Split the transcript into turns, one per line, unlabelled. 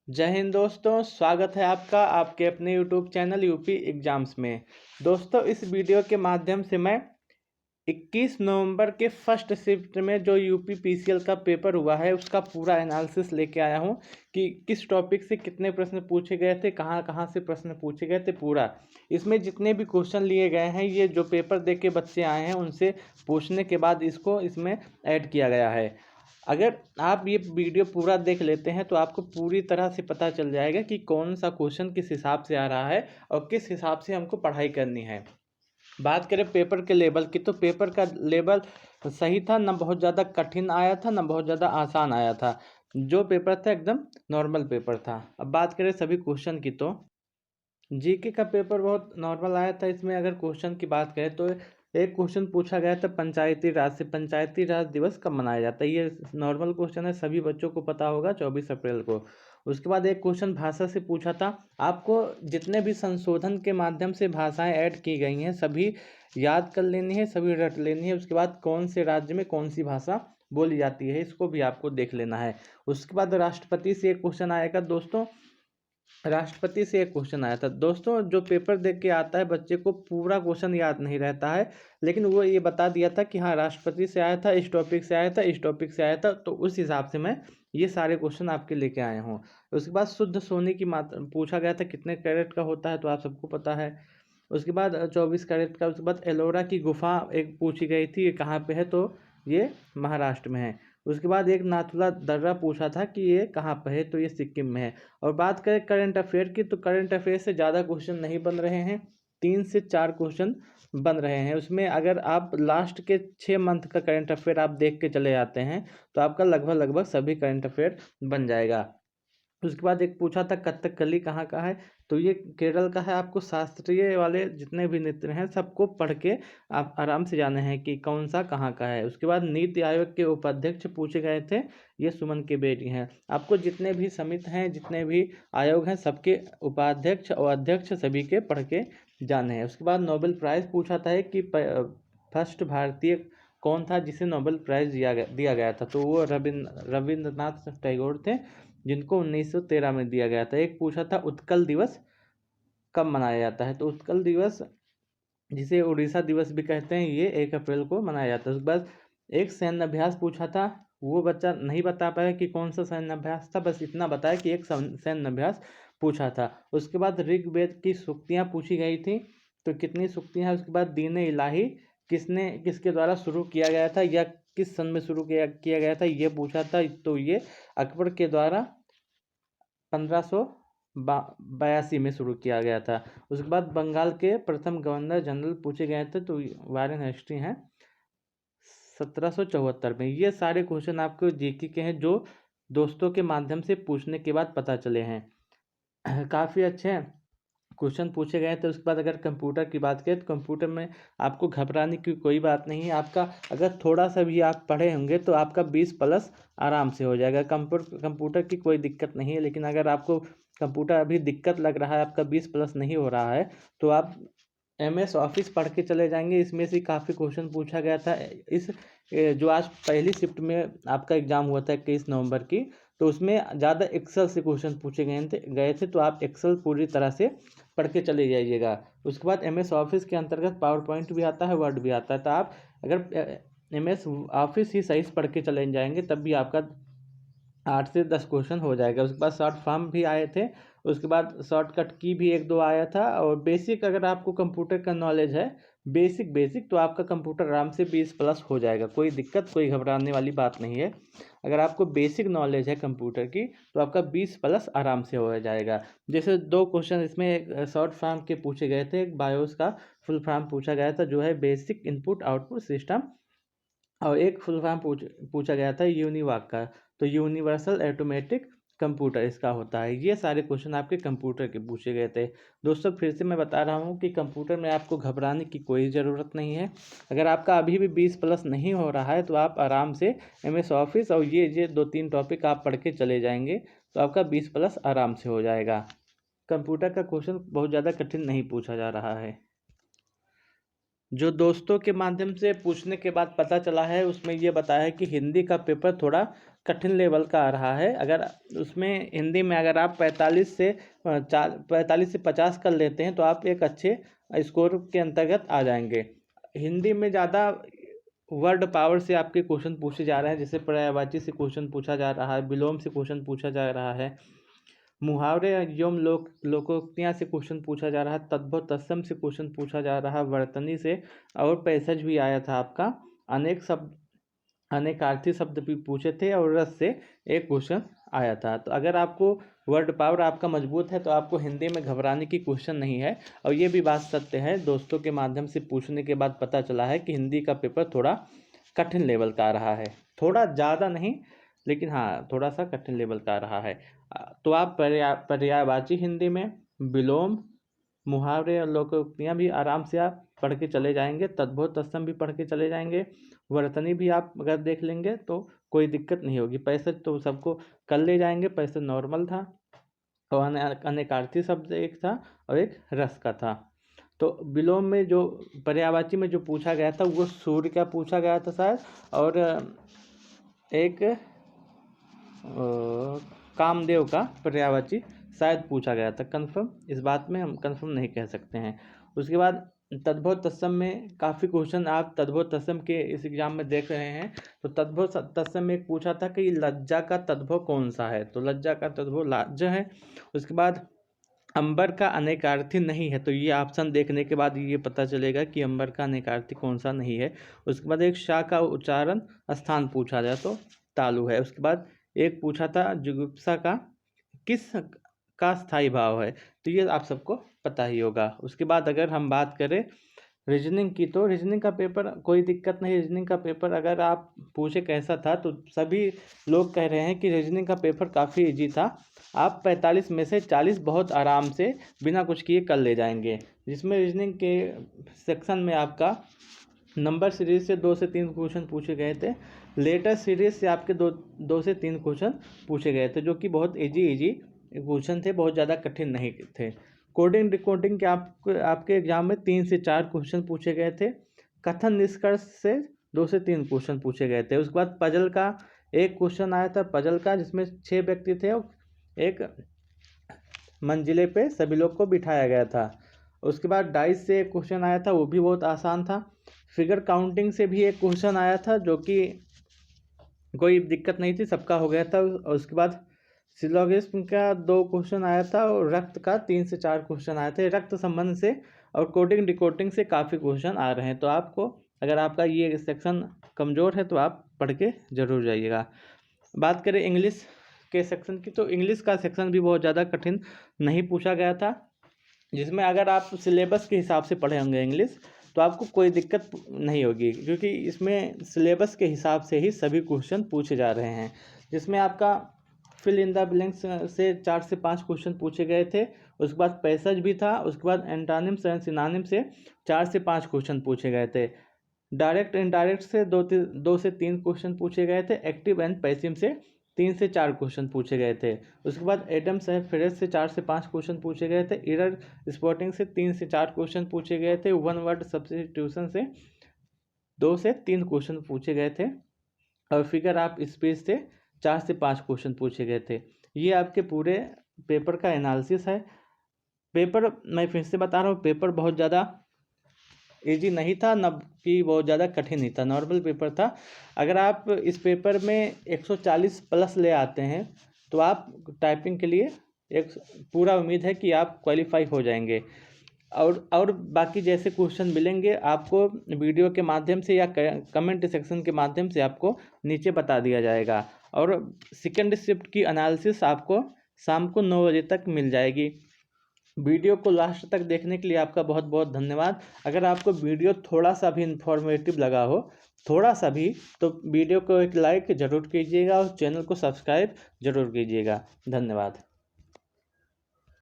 जय हिंद दोस्तों, स्वागत है आपका आपके अपने यूट्यूब चैनल यूपी एग्जाम्स में। दोस्तों, इस वीडियो के माध्यम से मैं 21 नवंबर के फर्स्ट शिफ्ट में जो यूपी पीसीएल का पेपर हुआ है उसका पूरा एनालिसिस लेके आया हूं कि किस टॉपिक से कितने प्रश्न पूछे गए थे, कहां कहां से प्रश्न पूछे गए थे। पूरा इसमें जितने भी क्वेश्चन लिए गए हैं ये जो पेपर दे के बच्चे आए हैं उनसे पूछने के बाद इसको इसमें ऐड किया गया है। अगर आप ये वीडियो पूरा देख लेते हैं तो आपको पूरी तरह से पता चल जाएगा कि कौन सा क्वेश्चन किस हिसाब से आ रहा है और किस हिसाब से हमको पढ़ाई करनी है। बात करें पेपर के लेवल की तो पेपर का लेवल सही था, ना बहुत ज़्यादा कठिन आया था ना बहुत ज़्यादा आसान आया था। जो पेपर था एकदम नॉर्मल पेपर था। अब बात करें सभी क्वेश्चन की तो जीके का पेपर बहुत नॉर्मल आया था। इसमें अगर क्वेश्चन की बात करें तो एक क्वेश्चन पूछा गया था पंचायती राज से, पंचायती राज दिवस कब मनाया जाता है। ये नॉर्मल क्वेश्चन है, सभी बच्चों को पता होगा, 24 अप्रैल को। उसके बाद एक क्वेश्चन भाषा से पूछा था। आपको जितने भी संशोधन के माध्यम से भाषाएं ऐड की गई हैं सभी याद कर लेनी है, सभी रट लेनी है। उसके बाद कौन से राज्य में कौन सी भाषा बोली जाती है इसको भी आपको देख लेना है। उसके बाद राष्ट्रपति से एक क्वेश्चन आएगा दोस्तों। राष्ट्रपति से एक क्वेश्चन आया था दोस्तों। जो पेपर देख के आता है बच्चे को पूरा क्वेश्चन याद नहीं रहता है, लेकिन वो ये बता दिया था कि हाँ राष्ट्रपति से आया था, इस टॉपिक से आया था, इस टॉपिक से आया था, तो उस हिसाब से मैं ये सारे क्वेश्चन आपके लेके आया हूँ। उसके बाद शुद्ध सोने की मात्रा पूछा गया था, कितने कैरेट का होता है तो आप सबको पता है। उसके बाद 24 कैरेट का। उसके बाद एलोरा की गुफा एक पूछी गई थी, ये कहाँ पे है तो ये महाराष्ट्र में है। उसके बाद एक नाथुला दर्रा पूछा था कि ये कहाँ पे है तो ये सिक्किम में है। और बात करें करंट अफेयर की तो करंट अफेयर से ज़्यादा क्वेश्चन नहीं बन रहे हैं, 3 से 4 क्वेश्चन बन रहे हैं। उसमें अगर आप लास्ट के 6 मंथ का करंट अफेयर आप देख के चले जाते हैं तो आपका लगभग सभी करंट अफेयर बन जाएगा। उसके बाद एक पूछा था कथकली कहाँ का है तो ये केरल का है। आपको शास्त्रीय वाले जितने भी नृत्य हैं सबको पढ़ के आप आराम से जाने हैं कि कौन सा कहाँ का है। उसके बाद नीति आयोग के उपाध्यक्ष पूछे गए थे, ये सुमन की बेटी हैं। आपको जितने भी समिति हैं, जितने भी आयोग हैं, सबके उपाध्यक्ष और अध्यक्ष सभी के पढ़ के जाने हैं। उसके बाद नोबेल प्राइज़ पूछा था कि फर्स्ट भारतीय कौन था जिसे नोबेल प्राइज़ दिया गया था, तो वो रविंद्रनाथ टैगोर थे, जिनको 1913 में दिया गया था। एक पूछा था उत्कल दिवस कब मनाया जाता है, तो उत्कल दिवस जिसे उड़ीसा दिवस भी कहते हैं ये 1 अप्रैल को मनाया जाता है। उसके बाद एक सैन्य अभ्यास पूछा था, वो बच्चा नहीं बता पाया कि कौन सा सैन्य अभ्यास था, बस इतना बताया कि एक सैन्य अभ्यास पूछा था। उसके बाद ऋग्वेद की सूक्तियाँ पूछी गई थी, तो कितनी सूक्तियाँ हैं। उसके बाद दीन इलाही किसके द्वारा शुरू किया गया था या किस सन में शुरू किया गया था ये पूछा था, तो ये अकबर के द्वारा 1582 में शुरू किया गया था। उसके बाद बंगाल के प्रथम गवर्नर जनरल पूछे गए थे, तो वारेन हेस्टी हैं 1774 में। ये सारे क्वेश्चन आपको जीके के हैं जो दोस्तों के माध्यम से पूछने के बाद पता चले हैं। काफ़ी अच्छे हैं क्वेश्चन पूछे गए थे। उसके बाद अगर कंप्यूटर की बात करें तो कंप्यूटर में आपको घबराने की कोई बात नहीं है। आपका अगर थोड़ा सा भी आप पढ़े होंगे तो आपका 20 प्लस आराम से हो जाएगा। कंप्यूटर की कोई दिक्कत नहीं है, लेकिन अगर आपको कंप्यूटर अभी दिक्कत लग रहा है, आपका 20 प्लस नहीं हो रहा है, तो आप MS ऑफिस पढ़ के चले जाएंगे। इसमें से काफ़ी क्वेश्चन पूछा गया था। इस जो आज पहली शिफ्ट में आपका एग्ज़ाम हुआ था 21 नवंबर की, तो उसमें ज़्यादा एक्सेल से क्वेश्चन पूछे गए थे, तो आप एक्सेल पूरी तरह से पढ़ के चले जाइएगा। उसके बाद MS ऑफिस के अंतर्गत पावर पॉइंट भी आता है, वर्ड भी आता है, तो आप अगर MS ऑफिस ही सही से पढ़ के चले जाएंगे तब भी आपका 8 से 10 क्वेश्चन हो जाएगा। उसके बाद शॉर्ट फॉर्म भी आए थे। उसके बाद शॉर्टकट की भी 1-2 आया था। और बेसिक अगर आपको कंप्यूटर का नॉलेज है, बेसिक तो आपका कंप्यूटर आराम से 20 प्लस हो जाएगा। कोई दिक्कत कोई घबराने वाली बात नहीं है। अगर आपको बेसिक नॉलेज है कंप्यूटर की तो आपका 20 प्लस आराम से हो जाएगा। जैसे 2 क्वेश्चन इसमें एक शॉर्ट फॉर्म के पूछे गए थे, एक बायोस का फुल फॉर्म पूछा गया था जो है बेसिक इनपुट आउटपुट सिस्टम, और एक फुल फॉर्म पूछा गया था यूनिवाक का, तो यूनिवर्सल ऑटोमेटिक कंप्यूटर इसका होता है। ये सारे क्वेश्चन आपके कंप्यूटर के पूछे गए थे। दोस्तों फिर से मैं बता रहा हूँ कि कंप्यूटर में आपको घबराने की कोई ज़रूरत नहीं है। अगर आपका अभी भी 20 प्लस नहीं हो रहा है तो आप आराम से MS ऑफिस और ये 2-3 टॉपिक आप पढ़ के चले जाएंगे तो आपका 20 प्लस आराम से हो जाएगा। कंप्यूटर का क्वेश्चन बहुत ज़्यादा कठिन नहीं पूछा जा रहा है। जो दोस्तों के माध्यम से पूछने के बाद पता चला है उसमें ये बताया है कि हिंदी का पेपर थोड़ा कठिन लेवल का आ रहा है। अगर उसमें हिंदी में अगर आप 45 से 50 कर लेते हैं तो आप एक अच्छे स्कोर के अंतर्गत आ जाएंगे। हिंदी में ज़्यादा वर्ड पावर से आपके क्वेश्चन पूछे जा रहे हैं, जैसे पर्यायवाची से क्वेश्चन पूछा जा रहा है, विलोम से क्वेश्चन पूछा जा रहा है, मुहावरे एवं लोकोक्तियाँ से क्वेश्चन पूछा जा रहा है, तद्भव तत्सम से क्वेश्चन पूछा जा रहा है, वर्तनी से, और पैसेज भी आया था आपका, अनेकार्थी शब्द भी पूछे थे, और रस से एक क्वेश्चन आया था। तो अगर आपको वर्ड पावर आपका मजबूत है तो आपको हिंदी में घबराने की क्वेश्चन नहीं है। और ये भी बात सत्य है, दोस्तों के माध्यम से पूछने के बाद पता चला है कि हिंदी का पेपर थोड़ा कठिन लेवल का आ रहा है, थोड़ा ज़्यादा नहीं लेकिन हाँ थोड़ा सा कठिन लेवल का आ रहा है। तो आप पर्यायवाची हिंदी में विलोम, मुहावरे और लोकोक्तियाँ भी आराम से आप पढ़ के चले जाएंगे, तद्भव तत्सम भी पढ़ के चले जाएंगे, वर्तनी भी आप अगर देख लेंगे तो कोई दिक्कत नहीं होगी। पैसेज तो सबको कर ले जाएंगे, पैसेज नॉर्मल था, और अनेकार्थी शब्द एक था और एक रस का था। तो विलोम में जो पर्यायवाची में जो पूछा गया था वो सूर्य का पूछा गया था शायद, और एक कामदेव का पर्यायवाची शायद पूछा गया था। कंफर्म इस बात में हम कंफर्म नहीं कह सकते हैं। उसके बाद तद्भव तत्सम में काफ़ी क्वेश्चन आप तद्भव तत्सम के इस एग्जाम में देख रहे हैं। तो तद्भव तत्सम में एक पूछा था कि लज्जा का तद्भव कौन सा है, तो लज्जा का तद्भव लाज है। उसके बाद अंबर का अनेकार्थी नहीं है, तो ये ऑप्शन देखने के बाद ये पता चलेगा कि अंबर का अनेकार्थी कौन सा नहीं है। उसके बाद एक शाह का उच्चारण स्थान पूछा जाए तो तालु है। उसके बाद एक पूछा था जुगुप्सा का किस का स्थायी भाव है, तो ये आप सबको पता ही होगा। उसके बाद अगर हम बात करें रीजनिंग की, तो रीजनिंग का पेपर कोई दिक्कत नहीं। रीजनिंग का पेपर अगर आप पूछे कैसा था, तो सभी लोग कह रहे हैं कि रीजनिंग का पेपर काफ़ी इजी था। आप 45 में से 40 बहुत आराम से बिना कुछ किए कर ले जाएंगे। जिसमें रीजनिंग के सेक्शन में आपका नंबर सीरीज से 2 से 3 क्वेश्चन पूछे गए थे, लेटर सीरीज से आपके दो से 3 क्वेश्चन पूछे गए थे, जो कि बहुत इजी क्वेश्चन थे, बहुत ज़्यादा कठिन नहीं थे। कोडिंग डिकोडिंग के आपके एग्जाम में 3 से 4 क्वेश्चन पूछे गए थे। कथन निष्कर्ष से 2 से 3 क्वेश्चन पूछे गए थे। उसके बाद पजल का एक क्वेश्चन आया था, पजल का, जिसमें 6 व्यक्ति थे और एक मंजिले पे सभी लोग को बिठाया गया था। उसके बाद डाइस से एक क्वेश्चन आया था, वो भी बहुत आसान था। फिगर काउंटिंग से भी एक क्वेश्चन आया था, जो कि कोई दिक्कत नहीं थी, सबका हो गया था। और उसके बाद सिलोगिज्म का 2 क्वेश्चन आया था, और रक्त का 3 से 4 क्वेश्चन आए थे रक्त संबंध से। और कोडिंग डिकोडिंग से काफ़ी क्वेश्चन आ रहे हैं। तो आपको अगर आपका ये सेक्शन कमज़ोर है तो आप पढ़ के ज़रूर जाइएगा। बात करें इंग्लिश के सेक्शन की, तो इंग्लिश का सेक्शन भी बहुत ज़्यादा कठिन नहीं पूछा गया था। जिसमें अगर आप सिलेबस के हिसाब से पढ़े होंगे इंग्लिश, तो आपको कोई दिक्कत नहीं होगी, क्योंकि इसमें सिलेबस के हिसाब से ही सभी क्वेश्चन पूछे जा रहे हैं। जिसमें आपका फिल इन द ब्लैंक्स से 4 से 5 क्वेश्चन पूछे गए थे। उसके बाद पैसेज भी था। उसके बाद एंटानिम्स एंड सिनोनिम्स से 4 से 5 क्वेश्चन पूछे गए थे। डायरेक्ट इनडायरेक्ट से 2 से 3 क्वेश्चन पूछे गए थे। एक्टिव एंड पैसिव से 3 से 4 क्वेश्चन पूछे गए थे। उसके बाद एडम्स एंड फ्रेज से 4 से 5 क्वेश्चन पूछे गए थे। एरर स्पॉटिंग से 3 से 4 क्वेश्चन पूछे गए थे। वन वर्ड सब्स्टिट्यूशन से 2 से 3 क्वेश्चन पूछे गए थे। और फिगर ऑफ स्पीच से 4 से 5 क्वेश्चन पूछे गए थे। ये आपके पूरे पेपर का एनालिसिस है। पेपर मैं फिर से बता रहा हूँ, पेपर बहुत ज़्यादा इजी नहीं था, न कि बहुत ज़्यादा कठिन नहीं था, नॉर्मल पेपर था। अगर आप इस पेपर में 140 प्लस ले आते हैं तो आप टाइपिंग के लिए एक पूरा उम्मीद है कि आप क्वालिफाई हो जाएंगे। और बाकी जैसे क्वेश्चन मिलेंगे आपको वीडियो के माध्यम से या कमेंट सेक्शन के माध्यम से आपको नीचे बता दिया जाएगा। और सेकंड शिफ्ट की एनालिसिस आपको शाम को 9 बजे तक मिल जाएगी। वीडियो को लास्ट तक देखने के लिए आपका बहुत बहुत धन्यवाद। अगर आपको वीडियो थोड़ा सा भी इन्फॉर्मेटिव लगा हो, थोड़ा सा भी, तो वीडियो को एक लाइक ज़रूर कीजिएगा और चैनल को सब्सक्राइब ज़रूर कीजिएगा। धन्यवाद।